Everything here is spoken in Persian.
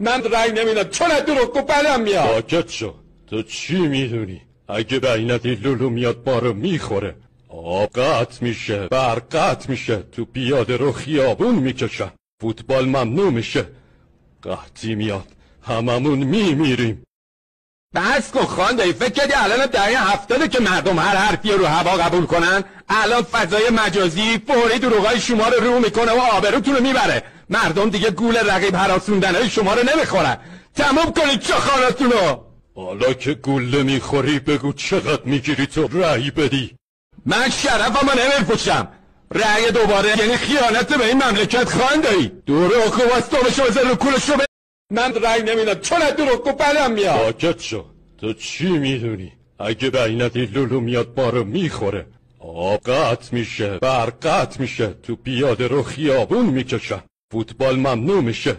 من رأی نمیدم چون از دروغگو بدم میاد. ساکت شو. تو چی میدونی؟ اگه رأی ندی لولو میاد بارو میخوره. آب قطع میشه، برق قطع میشه، تو پیاده رو خیابون میکشن، فوتبال ممنوع میشه، قحطی میاد، هممون میمیریم. بس کن خاندایی، فکر کردی الان دهه 70 که مردم هر حرفی رو هوا قبول کنن؟ الان فضای مجازی فوری دروغای شما رو میکنه و آبروتون رو میبره. مردم دیگه گول رقیب هراسوندنهای شما رو نمیخورن. تموم کنید چاخاناتون رو. حالا که گوله میخوری بگو چقدر میگیری تو رأی بدی. من شرفمو نمیپوشم. رأی دوباره یعنی خیانت به این مملکت خاندایی. دروغ و واستابشو بزن رو کولشو من رأی نمیدم چون از دروغگو بدم میاد. ساکت شو. تو چی میدونی؟ اگه رأی ندی لولو میاد بارو میخوره، آب قطع میشه، برق قطع میشه، تو پیاده رو خیابون میکشن، فوتبال ممنوع میشه،